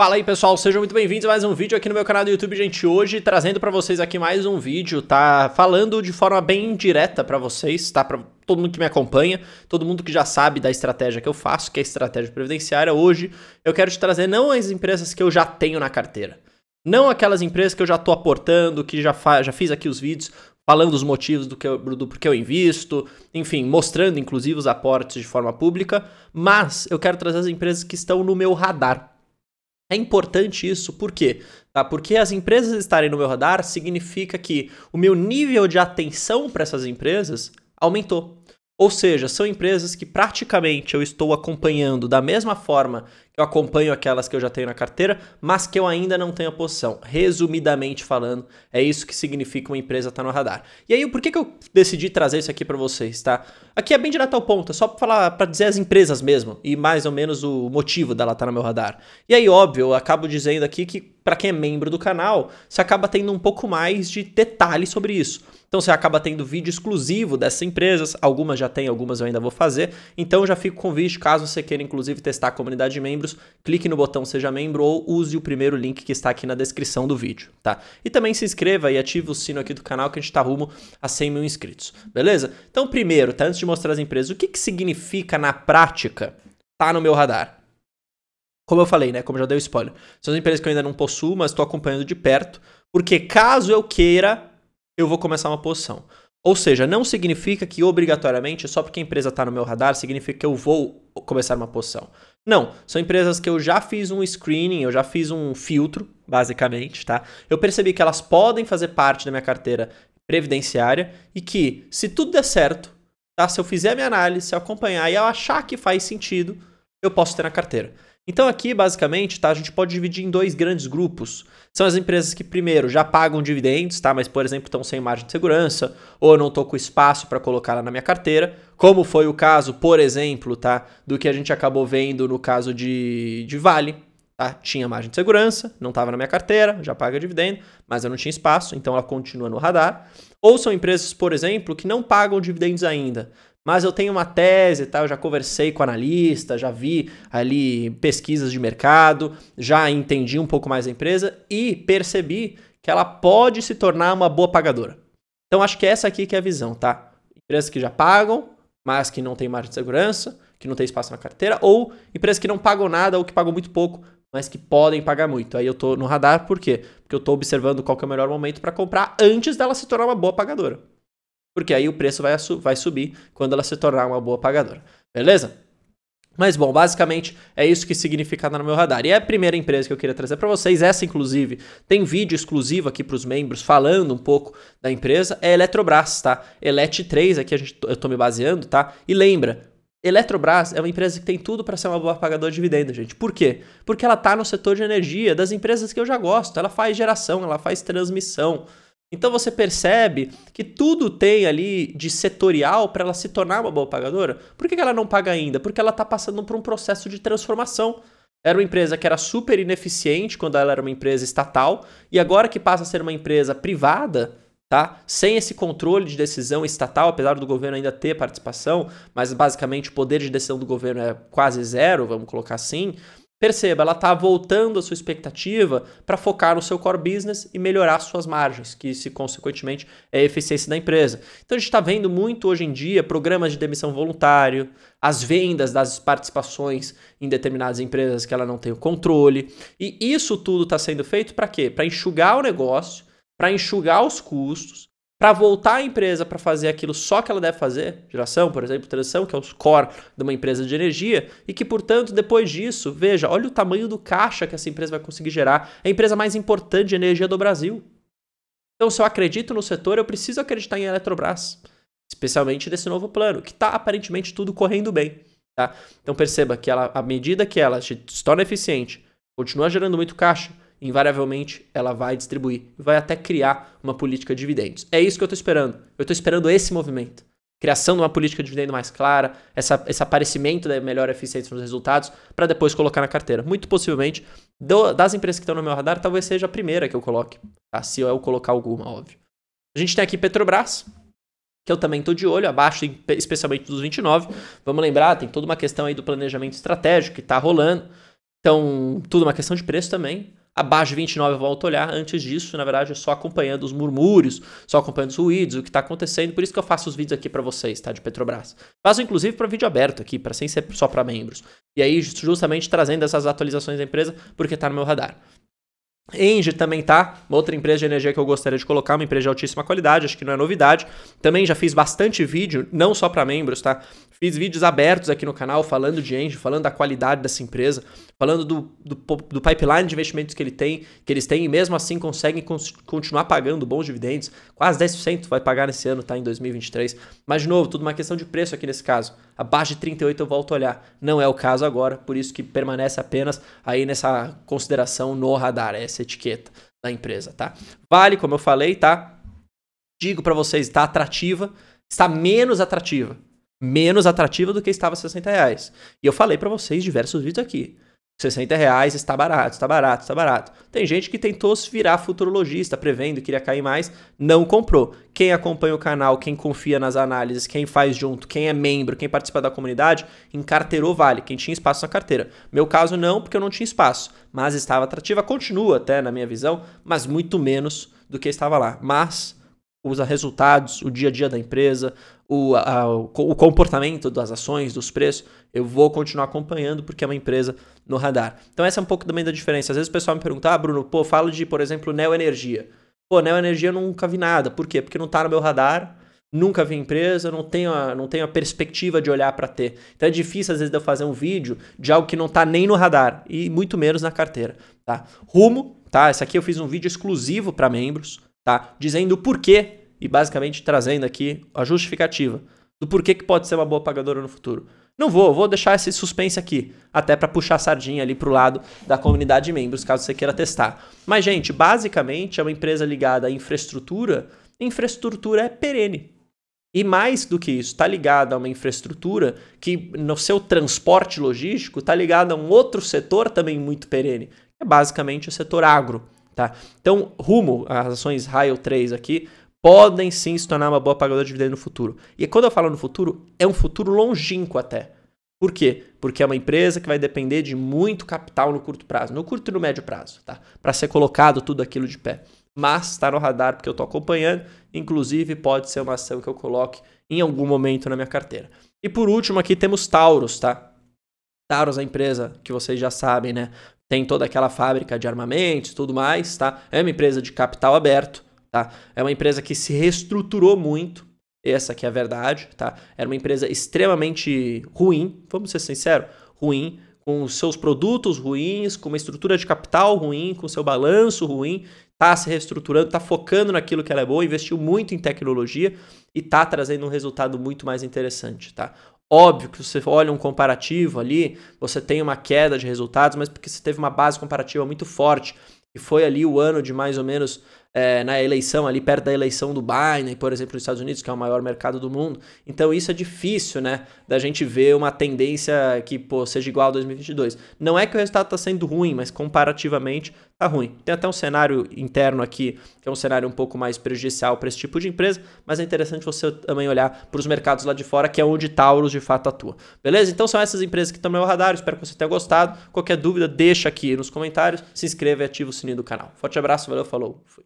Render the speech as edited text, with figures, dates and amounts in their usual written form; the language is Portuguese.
Fala aí pessoal, sejam muito bem-vindos a mais um vídeo aqui no meu canal do YouTube, gente. Hoje trazendo pra vocês aqui mais um vídeo, tá? Falando de forma bem direta pra vocês, tá? Pra todo mundo que me acompanha, todo mundo que já sabe da estratégia que eu faço, que é a estratégia previdenciária. Hoje eu quero te trazer não as empresas que eu já tenho na carteira, não aquelas empresas que eu já tô aportando, que já fiz aqui os vídeos falando os motivos do porquê eu invisto, enfim, mostrando inclusive os aportes de forma pública, mas eu quero trazer as empresas que estão no meu radar. É importante isso, por quê? Porque as empresas estarem no meu radar significa que o meu nível de atenção para essas empresas aumentou. Ou seja, são empresas que praticamente eu estou acompanhando da mesma forma que eu acompanho aquelas que eu já tenho na carteira, mas que eu ainda não tenho a posição. Resumidamente falando, é isso que significa uma empresa estar no radar. E aí, por que eu decidi trazer isso aqui para vocês, tá? Aqui é bem direto ao ponto, é só para dizer as empresas mesmo e mais ou menos o motivo dela estar no meu radar. E aí, óbvio, eu acabo dizendo aqui que para quem é membro do canal, você acaba tendo um pouco mais de detalhes sobre isso. Então você acaba tendo vídeo exclusivo dessas empresas, algumas já tem, algumas eu ainda vou fazer. Então já fica o convite, caso você queira inclusive testar a comunidade de membros, clique no botão Seja Membro ou use o primeiro link que está aqui na descrição do vídeo, tá? E também se inscreva e ative o sino aqui do canal que a gente tá rumo a 100 mil inscritos, beleza? Então primeiro, tá, antes de mostrar as empresas, o que significa na prática tá no meu radar? Como eu falei, né? Como já deu spoiler. São as empresas que eu ainda não possuo, mas estou acompanhando de perto, porque caso eu queira, eu vou começar uma posição. Ou seja, não significa que obrigatoriamente, só porque a empresa está no meu radar, significa que eu vou começar uma posição. Não, são empresas que eu já fiz um screening, eu já fiz um filtro, basicamente, tá? Eu percebi que elas podem fazer parte da minha carteira previdenciária e que, se tudo der certo, tá? Se eu fizer a minha análise, se eu acompanhar e eu achar que faz sentido, eu posso ter na carteira. Então aqui, basicamente, tá, a gente pode dividir em dois grandes grupos. São as empresas que, primeiro, já pagam dividendos, tá, mas, por exemplo, estão sem margem de segurança, ou eu não estou com espaço para colocar lá na minha carteira, como foi o caso, por exemplo, tá, do que a gente acabou vendo no caso de Vale. Tá? Tinha margem de segurança, não estava na minha carteira, já paga dividendo, mas eu não tinha espaço, então ela continua no radar. Ou são empresas, por exemplo, que não pagam dividendos ainda, mas eu tenho uma tese, tá? Eu já conversei com analista, já vi ali pesquisas de mercado, já entendi um pouco mais a empresa e percebi que ela pode se tornar uma boa pagadora. Então acho que essa aqui que é a visão, tá? Empresas que já pagam, mas que não tem margem de segurança, que não tem espaço na carteira, ou empresas que não pagam nada ou que pagam muito pouco, mas que podem pagar muito. Aí eu tô no radar, por quê? Porque eu tô observando qual que é o melhor momento para comprar antes dela se tornar uma boa pagadora. Porque aí o preço vai subir quando ela se tornar uma boa pagadora. Beleza? Mas bom, basicamente é isso que significa no meu radar. E a primeira empresa que eu queria trazer para vocês, essa inclusive tem vídeo exclusivo aqui para os membros falando um pouco da empresa, é a Eletrobras, tá? Elet3, aqui eu tô me baseando, tá? E lembra, Eletrobras é uma empresa que tem tudo para ser uma boa pagadora de dividendo, gente. Por quê? Porque ela tá no setor de energia, das empresas que eu já gosto. Ela faz geração, ela faz transmissão. Então você percebe que tudo tem ali de setorial para ela se tornar uma boa pagadora. Por que ela não paga ainda? Porque ela está passando por um processo de transformação. Era uma empresa que era super ineficiente quando ela era uma empresa estatal e agora que passa a ser uma empresa privada, tá? Sem esse controle de decisão estatal, apesar do governo ainda ter participação, mas basicamente o poder de decisão do governo é quase zero, vamos colocar assim. Perceba, ela está voltando a sua expectativa para focar no seu core business e melhorar suas margens, que se consequentemente é a eficiência da empresa. Então a gente está vendo muito hoje em dia programas de demissão voluntário, as vendas das participações em determinadas empresas que ela não tem o controle. E isso tudo está sendo feito para quê? Para enxugar o negócio, para enxugar os custos, para voltar a empresa para fazer aquilo só que ela deve fazer, geração, por exemplo, transição, que é o core de uma empresa de energia, e que, portanto, depois disso, veja, olha o tamanho do caixa que essa empresa vai conseguir gerar. É a empresa mais importante de energia do Brasil. Então, se eu acredito no setor, eu preciso acreditar em Eletrobras, especialmente nesse novo plano, que está aparentemente tudo correndo bem. Tá? Então, perceba que ela, à medida que ela se torna eficiente, continua gerando muito caixa, invariavelmente ela vai distribuir, vai até criar uma política de dividendos. É isso que eu estou esperando. Eu estou esperando esse movimento. Criação de uma política de dividendo mais clara, esse aparecimento da melhor eficiência nos resultados, para depois colocar na carteira. Muito possivelmente, das empresas que estão no meu radar, talvez seja a primeira que eu coloque. Tá? Se eu colocar alguma, óbvio. A gente tem aqui Petrobras, que eu também estou de olho, abaixo especialmente dos 29. Vamos lembrar, tem toda uma questão aí do planejamento estratégico que está rolando. Então, tudo uma questão de preço também. Abaixo de 29 eu volto a olhar. Antes disso, na verdade, é só acompanhando os murmúrios, só acompanhando os ruídos, o que está acontecendo. Por isso que eu faço os vídeos aqui para vocês, tá? De Petrobras. Faço, inclusive, para vídeo aberto aqui, sem ser só para membros. E aí, justamente trazendo essas atualizações da empresa, porque está no meu radar. Engie também tá, uma outra empresa de energia que eu gostaria de colocar, uma empresa de altíssima qualidade, acho que não é novidade. Também já fiz bastante vídeo, não só para membros, tá? Fiz vídeos abertos aqui no canal falando de Engie, falando da qualidade dessa empresa, falando do pipeline de investimentos que eles têm e mesmo assim conseguem continuar pagando bons dividendos. Quase 10% vai pagar nesse ano, tá? Em 2023. Mas, de novo, tudo uma questão de preço aqui nesse caso. Abaixo de 38 eu volto a olhar. Não é o caso agora, por isso que permanece apenas aí nessa consideração no radar, essa etiqueta da empresa, tá? Vale, como eu falei, tá? Digo para vocês, está atrativa, está menos atrativa do que estava R$60. E eu falei para vocês diversos vídeos aqui. R$60 está barato, está barato, está barato. Tem gente que tentou se virar futurologista, prevendo que iria cair mais, não comprou. Quem acompanha o canal, quem confia nas análises, quem faz junto, quem é membro, quem participa da comunidade, encarteirou Vale, quem tinha espaço na carteira. Meu caso não, porque eu não tinha espaço, mas estava atrativa, continua até na minha visão, mas muito menos do que estava lá. Mas os resultados, o dia a dia da empresa, o comportamento das ações, dos preços, eu vou continuar acompanhando porque é uma empresa no radar. Então essa é um pouco também da diferença. Às vezes o pessoal me pergunta, Bruno, falo de, por exemplo, Neoenergia. Neoenergia eu nunca vi nada. Por quê? Porque não está no meu radar, nunca vi empresa, não tenho a perspectiva de olhar para ter. Então é difícil às vezes de eu fazer um vídeo de algo que não está nem no radar e muito menos na carteira. Tá? Rumo, tá? Essa aqui eu fiz um vídeo exclusivo para membros, tá? Dizendo o porquê e basicamente trazendo aqui a justificativa do porquê que pode ser uma boa pagadora no futuro. Não vou deixar esse suspense aqui, até para puxar a sardinha ali pro lado da comunidade de membros, caso você queira testar. Mas, gente, basicamente é uma empresa ligada à infraestrutura. Infraestrutura é perene. E mais do que isso, está ligada a uma infraestrutura que no seu transporte logístico está ligada a um outro setor também muito perene, que é basicamente o setor agro. Tá? Então, rumo às ações Raio 3 aqui, podem sim se tornar uma boa pagadora de dividendo no futuro. E quando eu falo no futuro, é um futuro longínquo até. Por quê? Porque é uma empresa que vai depender de muito capital no curto prazo, no curto e no médio prazo, tá? Para ser colocado tudo aquilo de pé. Mas está no radar porque eu estou acompanhando, inclusive pode ser uma ação que eu coloque em algum momento na minha carteira. E por último aqui temos Taurus, tá? Taurus é a empresa que vocês já sabem, né? Tem toda aquela fábrica de armamentos e tudo mais, tá? É uma empresa de capital aberto. Tá? É uma empresa que se reestruturou muito, essa que é a verdade, tá? Era uma empresa extremamente ruim, vamos ser sinceros, ruim, com os seus produtos ruins, com uma estrutura de capital ruim, com seu balanço ruim, tá se reestruturando, tá focando naquilo que ela é boa, investiu muito em tecnologia e tá trazendo um resultado muito mais interessante, tá? Óbvio que você olha um comparativo ali, você tem uma queda de resultados, mas porque você teve uma base comparativa muito forte, e foi ali o ano de mais ou menos na eleição, ali perto da eleição do Biden, por exemplo, nos Estados Unidos, que é o maior mercado do mundo. Então isso é difícil, né, da gente ver uma tendência que, seja igual a 2022. Não é que o resultado está sendo ruim, mas comparativamente está ruim. Tem até um cenário interno aqui, que é um cenário um pouco mais prejudicial para esse tipo de empresa, mas é interessante você também olhar para os mercados lá de fora, que é onde Taurus de fato atua. Beleza? Então são essas empresas que estão no meu radar, espero que você tenha gostado. Qualquer dúvida, deixa aqui nos comentários, se inscreva e ativa o sininho do canal. Forte abraço, valeu, falou, fui.